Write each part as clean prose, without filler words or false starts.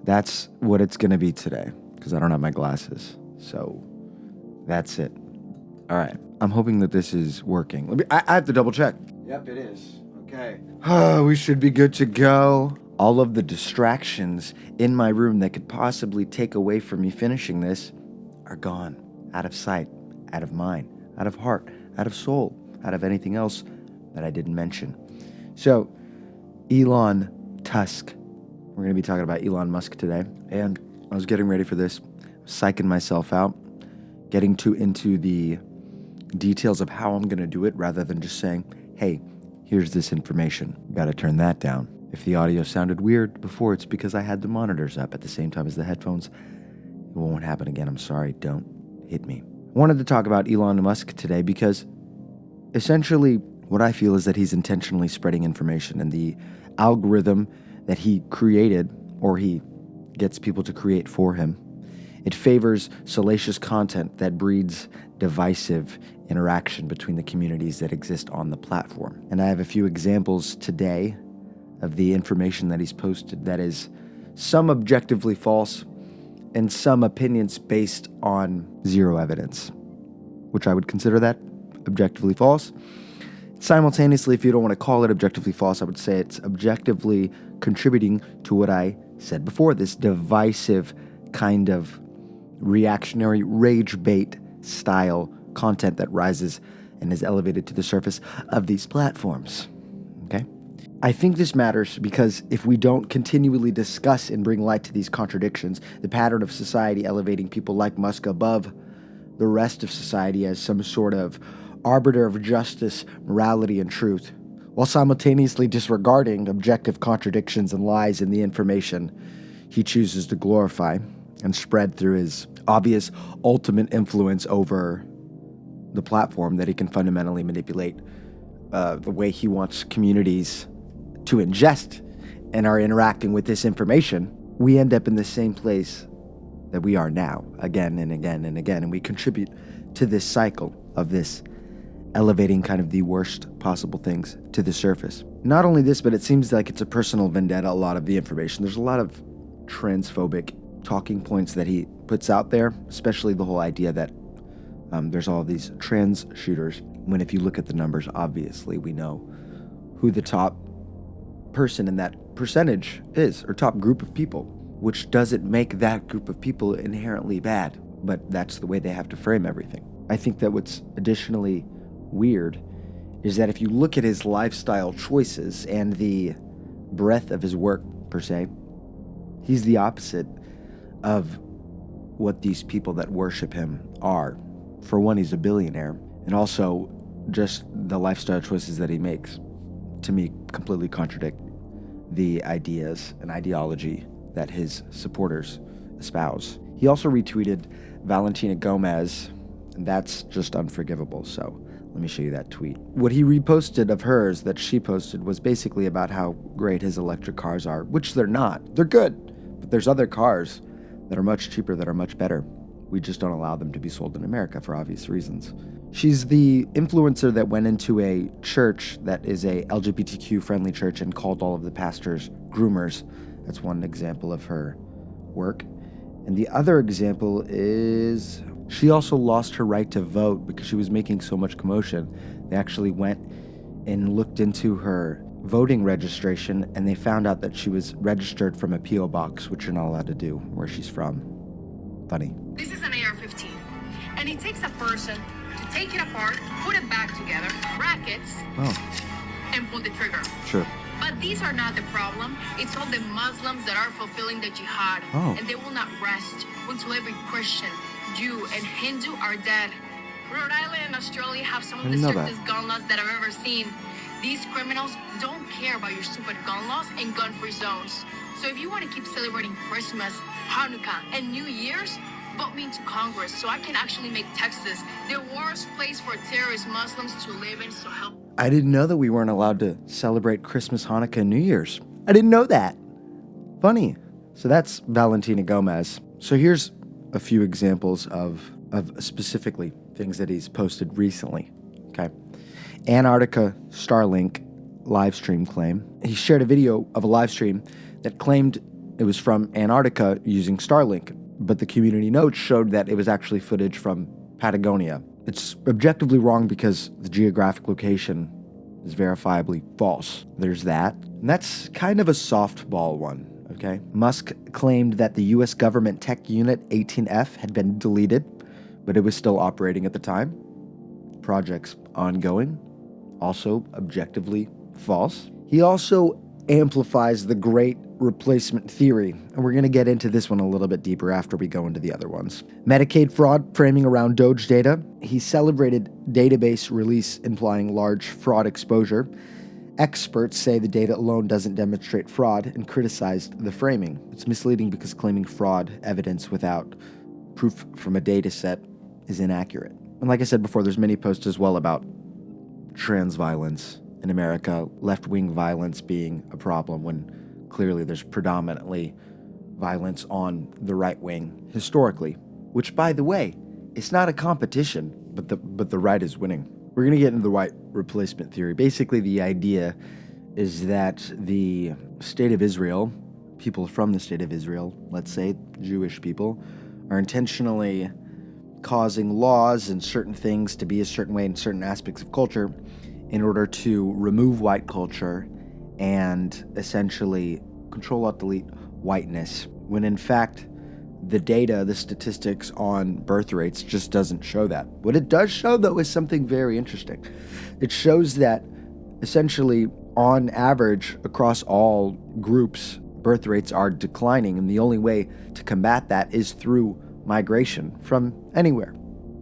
That's what it's going to be today, because I don't have my glasses. So that's it. All right. I'm hoping that this is working. I have to double check. Yep, it is. Okay. We should be good to go. All of the distractions in my room that could possibly take away from me finishing this are gone. Out of sight, out of mind, out of heart, out of soul, out of anything else that I didn't mention. So, Elon Tusk. We're going to be talking about Elon Musk today. And I was getting ready for this, psyching myself out, getting into the details of how I'm going to do it rather than just saying, hey, here's this information. Got to turn that down. If the audio sounded weird before, it's because I had the monitors up at the same time as the headphones. It won't happen again. I'm sorry. Don't hit me. I wanted to talk about Elon Musk today because essentially what I feel is that he's intentionally spreading information, and the algorithm that he created, or he gets people to create for him, it favors salacious content that breeds divisive interaction between the communities that exist on the platform. And I have a few examples today of the information that he's posted that is some objectively false and some opinions based on zero evidence, which I would consider that objectively false. Simultaneously, if you don't want to call it objectively false, I would say it's objectively contributing to what I said before, this divisive kind of reactionary rage bait style content that rises and is elevated to the surface of these platforms. Okay? I think this matters because if we don't continually discuss and bring light to these contradictions, the pattern of society elevating people like Musk above the rest of society as some sort of arbiter of justice, morality, and truth, while simultaneously disregarding objective contradictions and lies in the information he chooses to glorify and spread through his obvious ultimate influence over the platform that he can fundamentally manipulate the way he wants communities to ingest and are interacting with this information, we end up in the same place that we are now, again and again and again, and we contribute to this cycle of this elevating kind of the worst possible things to the surface. Not only this, but it seems like it's a personal vendetta, a lot of the information. There's a lot of transphobic talking points that he puts out there, especially the whole idea that there's all these trans shooters, when if you look at the numbers, obviously we know who the top person in that percentage is, or top group of people, which doesn't make that group of people inherently bad, but that's the way they have to frame everything. I think that what's additionally weird is that if you look at his lifestyle choices and the breadth of his work per se, he's the opposite of what these people that worship him are. For one, he's a billionaire, and also just the lifestyle choices that he makes, to me, completely contradict the ideas and ideology that his supporters espouse. He also retweeted Valentina Gomez, and that's just unforgivable, so let me show you that tweet. What he reposted of hers that she posted was basically about how great his electric cars are, which they're not. They're good, but there's other cars that are much cheaper, that are much better. We just don't allow them to be sold in America for obvious reasons. She's the influencer that went into a church that is a LGBTQ-friendly church and called all of the pastors groomers. That's one example of her work. And the other example is she also lost her right to vote because she was making so much commotion. They actually went and looked into her voting registration, and they found out that she was registered from a P.O. box, which you're not allowed to do where she's from. Funny. This is an AR-15, and it takes a person to take it apart, put it back together, brackets, and pull the trigger. Sure. But these are not the problem. It's all the Muslims that are fulfilling the jihad, and they will not rest until every Christian, Jew, and Hindu are dead. Rhode Island and Australia have some of the strictest gun laws that I've ever seen. These criminals don't care about your stupid gun laws and gun-free zones. So if you want to keep celebrating Christmas, Hanukkah, and New Year's, vote me into Congress so I can actually make Texas the worst place for terrorist Muslims to live in, so help. I didn't know that we weren't allowed to celebrate Christmas, Hanukkah, and New Year's. I didn't know that. Funny. So that's Valentina Gomez. So here's a few examples of specifically things that he's posted recently. Okay. Antarctica Starlink live stream claim. He shared a video of a live stream that claimed it was from Antarctica using Starlink, but the community notes showed that it was actually footage from Patagonia. It's objectively wrong because the geographic location is verifiably false. There's that. And that's kind of a softball one, okay? Musk claimed that the US government tech unit 18F had been deleted, but it was still operating at the time. Project's ongoing. Also objectively false. He also amplifies the great replacement theory, and we're going to get into this one a little bit deeper after we go into the other ones. Medicaid fraud framing around Doge data. He celebrated database release implying large fraud exposure. Experts say the data alone doesn't demonstrate fraud and criticized the framing. It's misleading because claiming fraud evidence without proof from a data set is inaccurate. And like I said before, there's many posts as well about trans violence in America, left-wing violence being a problem when clearly there's predominantly violence on the right wing historically, which, by the way, it's not a competition, but the right is winning. We're going to get into the white replacement theory. Basically, the idea is that the state of Israel, people from the state of Israel, let's say Jewish people, are intentionally causing laws and certain things to be a certain way in certain aspects of culture in order to remove white culture and essentially control alt delete whiteness, when in fact the data, the statistics on birth rates just doesn't show that. What it does show, though, is something very interesting. It shows that essentially on average across all groups, birth rates are declining, and the only way to combat that is through migration from anywhere.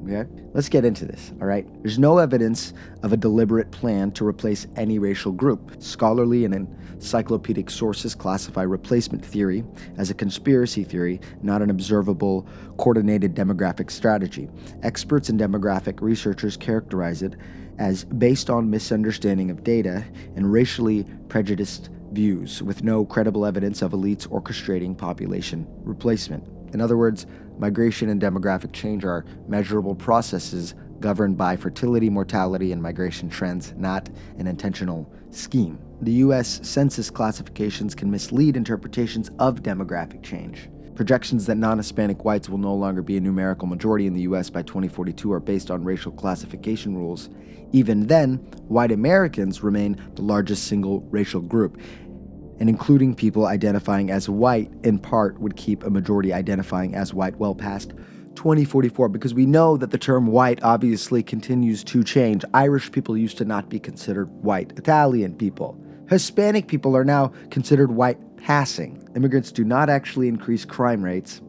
Okay? Let's get into this, all right? There's no evidence of a deliberate plan to replace any racial group. Scholarly and encyclopedic sources classify replacement theory as a conspiracy theory, not an observable, coordinated demographic strategy. Experts and demographic researchers characterize it as based on misunderstanding of data and racially prejudiced views, with no credible evidence of elites orchestrating population replacement. In other words, migration and demographic change are measurable processes governed by fertility, mortality, and migration trends, not an intentional scheme. The U.S. Census classifications can mislead interpretations of demographic change. Projections that non-Hispanic whites will no longer be a numerical majority in the U.S. by 2042 are based on racial classification rules. Even then, white Americans remain the largest single racial group, and including people identifying as white in part would keep a majority identifying as white well past 2044, because we know that the term white obviously continues to change. Irish people used to not be considered white. Italian people. Hispanic people are now considered white passing. Immigrants do not actually increase crime rates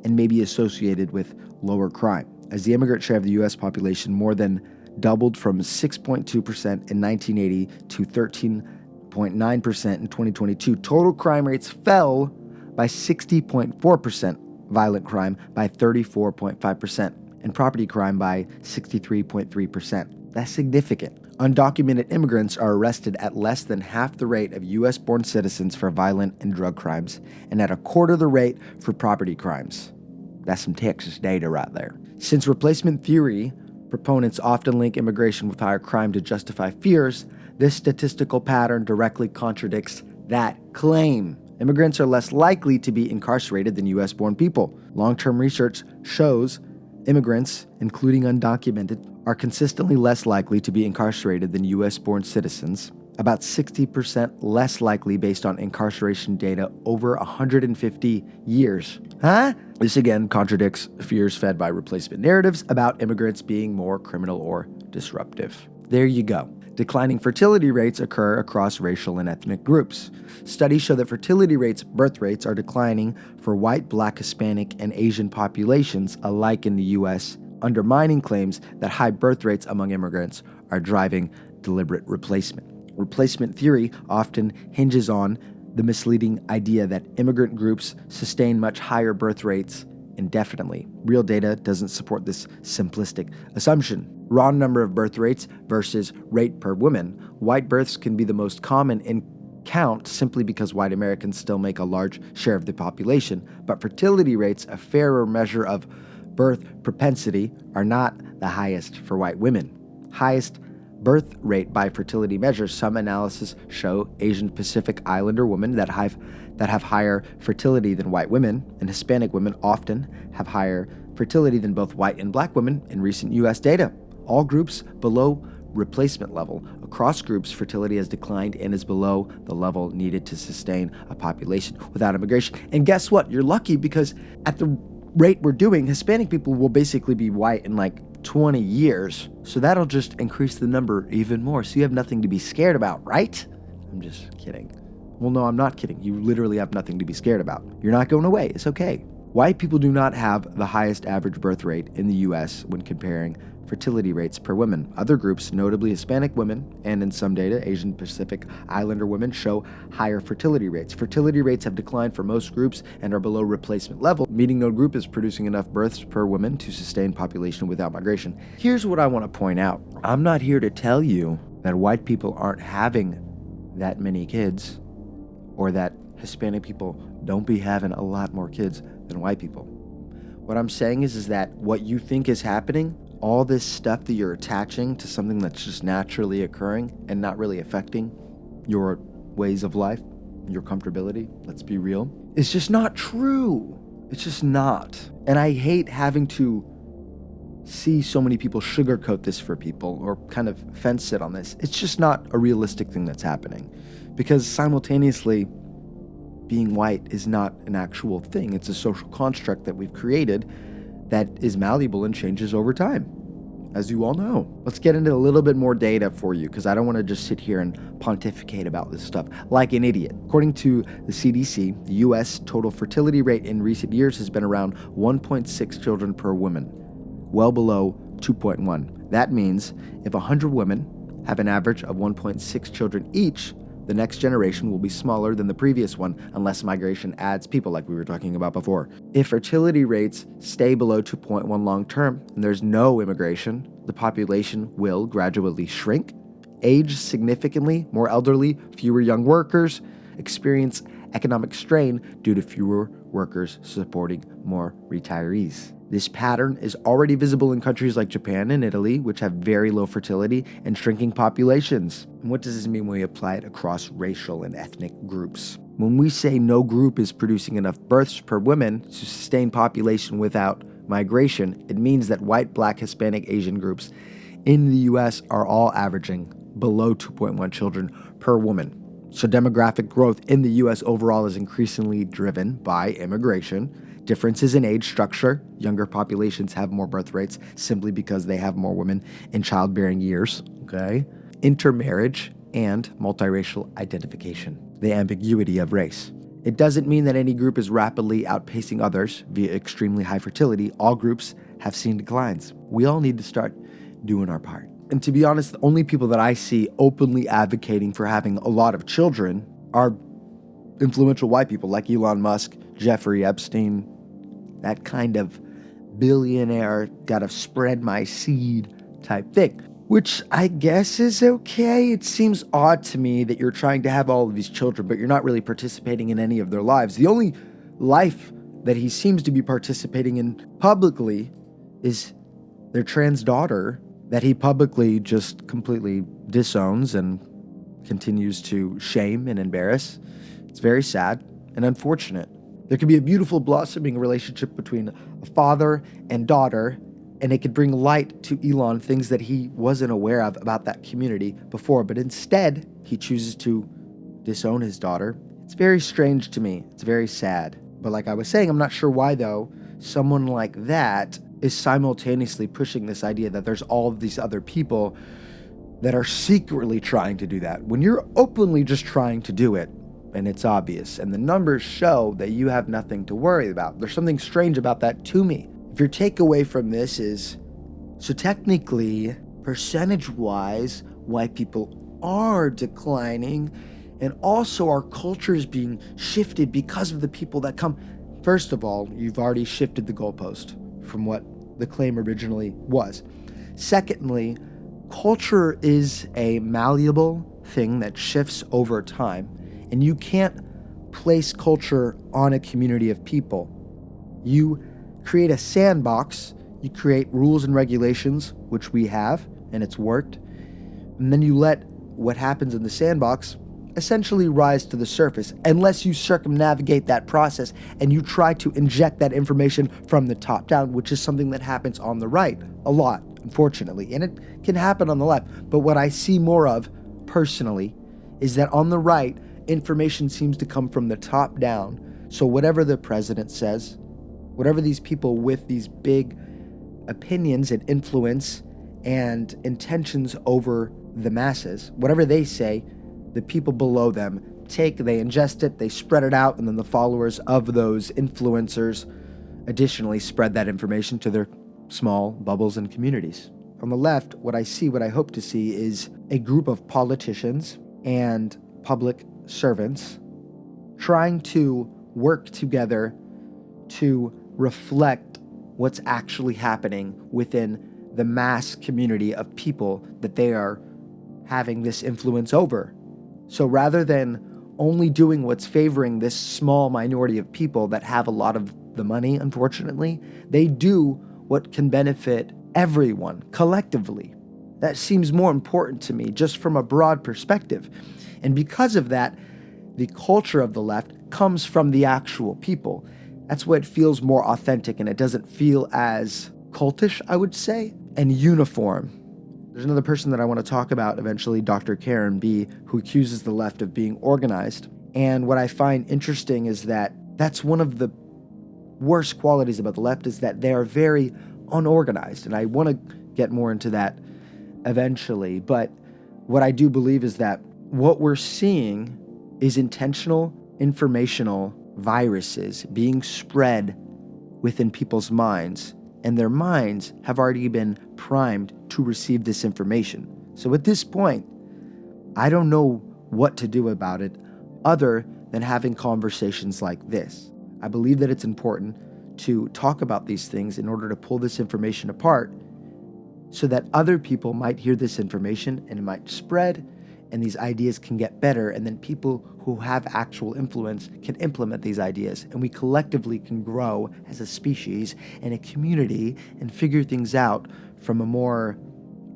and may be associated with lower crime. As the immigrant share of the U.S. population more than doubled from 6.2% in 1980 to 13.9% in 2022, total crime rates fell by 60.4%, violent crime by 34.5%, and property crime by 63.3%. That's significant. Undocumented immigrants are arrested at less than half the rate of U.S.-born citizens for violent and drug crimes, and at a quarter the rate for property crimes. That's some Texas data right there. Since replacement theory proponents often link immigration with higher crime to justify fears, this statistical pattern directly contradicts that claim. Immigrants are less likely to be incarcerated than U.S.-born people. Long-term research shows immigrants, including undocumented, are consistently less likely to be incarcerated than U.S.-born citizens, about 60% less likely based on incarceration data over 150 years. Huh? This again contradicts fears fed by replacement narratives about immigrants being more criminal or disruptive. There you go. Declining fertility rates occur across racial and ethnic groups. Studies show that fertility rates, birth rates, are declining for white, black, Hispanic, and Asian populations alike in the U.S., undermining claims that high birth rates among immigrants are driving deliberate replacement. Replacement theory often hinges on the misleading idea that immigrant groups sustain much higher birth rates indefinitely. Real data doesn't support this simplistic assumption. Raw number of birth rates versus rate per woman. White births can be the most common in count simply because white Americans still make a large share of the population, but fertility rates, a fairer measure of birth propensity, are not the highest for white women. Highest birth rate by fertility measures, some analysis show Asian Pacific Islander women that have higher fertility than white women, and Hispanic women often have higher fertility than both white and black women in recent U.S. data. All groups below replacement level. Across groups, fertility has declined and is below the level needed to sustain a population without immigration. And guess what? You're lucky, because at the rate we're doing, Hispanic people will basically be white in like 20 years. So that'll just increase the number even more. So you have nothing to be scared about, right? I'm just kidding. Well, no, I'm not kidding. You literally have nothing to be scared about. You're not going away. It's okay. White people do not have the highest average birth rate in the U.S. when comparing fertility rates per woman. Other groups, notably Hispanic women, and in some data, Asian Pacific Islander women, show higher fertility rates. Fertility rates have declined for most groups and are below replacement level, meaning no group is producing enough births per woman to sustain population without migration. Here's what I want to point out. I'm not here to tell you that white people aren't having that many kids, or that Hispanic people don't be having a lot more kids than white people. What I'm saying is that what you think is happening, all this stuff that you're attaching to something that's just naturally occurring and not really affecting your ways of life, your comfortability, let's be real, it's just not true. It's just not. And I hate having to see so many people sugarcoat this for people or kind of fence sit on this. It's just not a realistic thing that's happening, because simultaneously being white is not an actual thing. It's a social construct that we've created that is malleable and changes over time, as you all know. Let's get into a little bit more data for you, because I don't want to just sit here and pontificate about this stuff like an idiot. According to the CDC, the U.S. total fertility rate in recent years has been around 1.6 children per woman, well below 2.1. That means if 100 women have an average of 1.6 children each, the next generation will be smaller than the previous one unless migration adds people, like we were talking about before. If fertility rates stay below 2.1 long term and there's no immigration, the population will gradually shrink, age significantly, more elderly, fewer young workers, experience economic strain due to fewer workers supporting more retirees. This pattern is already visible in countries like Japan and Italy, which have very low fertility and shrinking populations. And what does this mean when we apply it across racial and ethnic groups? When we say no group is producing enough births per woman to sustain population without migration, it means that white, black, Hispanic, Asian groups in the U.S. are all averaging below 2.1 children per woman. So demographic growth in the U.S. overall is increasingly driven by immigration. Differences in age structure. Younger populations have more birth rates simply because they have more women in childbearing years, okay? Intermarriage and multiracial identification. The ambiguity of race. It doesn't mean that any group is rapidly outpacing others via extremely high fertility. All groups have seen declines. We all need to start doing our part. And to be honest, the only people that I see openly advocating for having a lot of children are influential white people like Elon Musk, Jeffrey Epstein, that kind of billionaire, gotta spread my seed type thing, which I guess is okay. It seems odd to me that you're trying to have all of these children, but you're not really participating in any of their lives. The only life that he seems to be participating in publicly is their trans daughter that he publicly just completely disowns and continues to shame and embarrass. It's very sad and unfortunate. There could be a beautiful blossoming relationship between a father and daughter, and it could bring light to Elon things that he wasn't aware of about that community before, but instead he chooses to disown his daughter. It's very strange to me. It's very sad. But like I was saying, I'm not sure why though someone like that is simultaneously pushing this idea that there's all of these other people that are secretly trying to do that when you're openly just trying to do it. And it's obvious, and the numbers show that you have nothing to worry about. There's something strange about that to me. If your takeaway from this is, so technically, percentage-wise, white people are declining, and also our culture is being shifted because of the people that come. First of all, you've already shifted the goalpost from what the claim originally was. Secondly, culture is a malleable thing that shifts over time. And you can't place culture on a community of people. You create a sandbox, you create rules and regulations, which we have, and it's worked. And then you let what happens in the sandbox essentially rise to the surface, unless you circumnavigate that process and you try to inject that information from the top down, which is something that happens on the right a lot, unfortunately. And it can happen on the left. But what I see more of, personally, is that on the right, information seems to come from the top down. So whatever the president says, whatever these people with these big opinions and influence and intentions over the masses, whatever they say, the people below them they ingest it, they spread it out, and then the followers of those influencers additionally spread that information to their small bubbles and communities. On the left, what I hope to see is a group of politicians and public servants trying to work together to reflect what's actually happening within the mass community of people that they are having this influence over. So rather than only doing what's favoring this small minority of people that have a lot of the money, unfortunately, they do what can benefit everyone collectively. That seems more important to me, just from a broad perspective. And because of that, the culture of the left comes from the actual people. That's what feels more authentic, and it doesn't feel as cultish, I would say, and uniform. There's another person that I want to talk about eventually, Dr. Karen B., who accuses the left of being organized. And what I find interesting is that that's one of the worst qualities about the left, is that they are very unorganized. And I want to get more into that eventually. But what I do believe is that what we're seeing is intentional informational viruses being spread within people's minds, and their minds have already been primed to receive this information. So at this point, I don't know what to do about it other than having conversations like this. I believe that it's important to talk about these things in order to pull this information apart so that other people might hear this information and it might spread, and these ideas can get better, and then people who have actual influence can implement these ideas, and we collectively can grow as a species and a community and figure things out from a more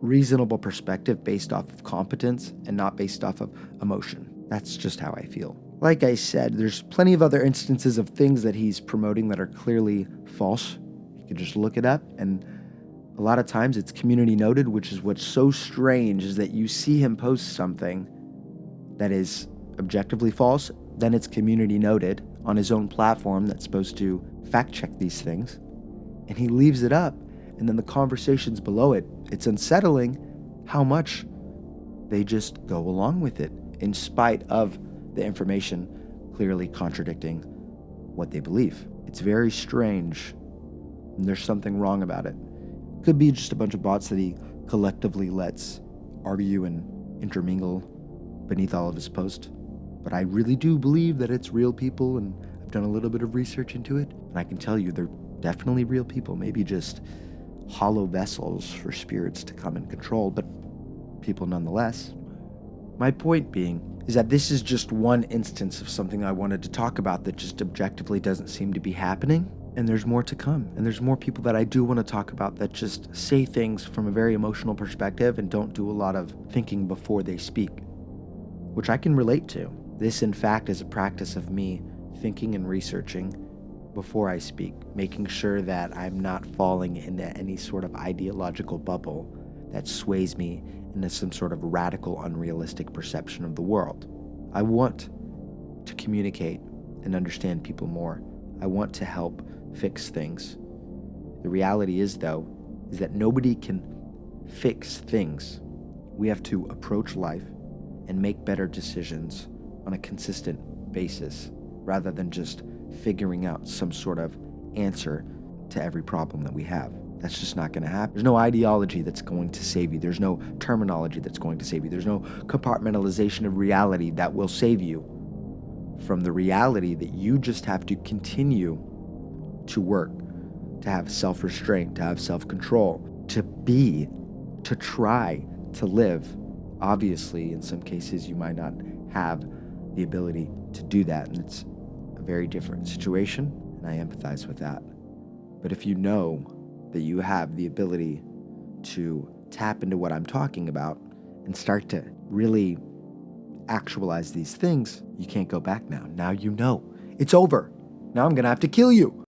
reasonable perspective based off of competence and not based off of emotion. That's just how I feel. Like I said, there's plenty of other instances of things that he's promoting that are clearly false. You can just look it up, and a lot of times it's community noted, which is what's so strange, is that you see him post something that is objectively false, then it's community noted on his own platform that's supposed to fact check these things, and he leaves it up, and then the conversations below it, it's unsettling how much they just go along with it in spite of the information clearly contradicting what they believe. It's very strange, and there's something wrong about it. Could be just a bunch of bots that he collectively lets argue and intermingle beneath all of his posts. But I really do believe that it's real people, and I've done a little bit of research into it, and I can tell you they're definitely real people, maybe just hollow vessels for spirits to come and control, but people nonetheless. My point being is that this is just one instance of something I wanted to talk about that just objectively doesn't seem to be happening. And there's more to come. And there's more people that I do want to talk about that just say things from a very emotional perspective and don't do a lot of thinking before they speak, which I can relate to. This, in fact, is a practice of me thinking and researching before I speak, making sure that I'm not falling into any sort of ideological bubble that sways me into some sort of radical, unrealistic perception of the world. I want to communicate and understand people more. I want to help fix things. The reality is, though, is that nobody can fix things. We have to approach life and make better decisions on a consistent basis rather than just figuring out some sort of answer to every problem that we have. That's just not going to happen. There's no ideology that's going to save you. There's no terminology that's going to save you. There's no compartmentalization of reality that will save you from the reality that you just have to continue to work, to have self-restraint, to have self-control, to try to live. Obviously, in some cases, you might not have the ability to do that, and it's a very different situation, and I empathize with that. But if you know that you have the ability to tap into what I'm talking about and start to really actualize these things, you can't go back now. Now you know. It's over. Now I'm going to have to kill you.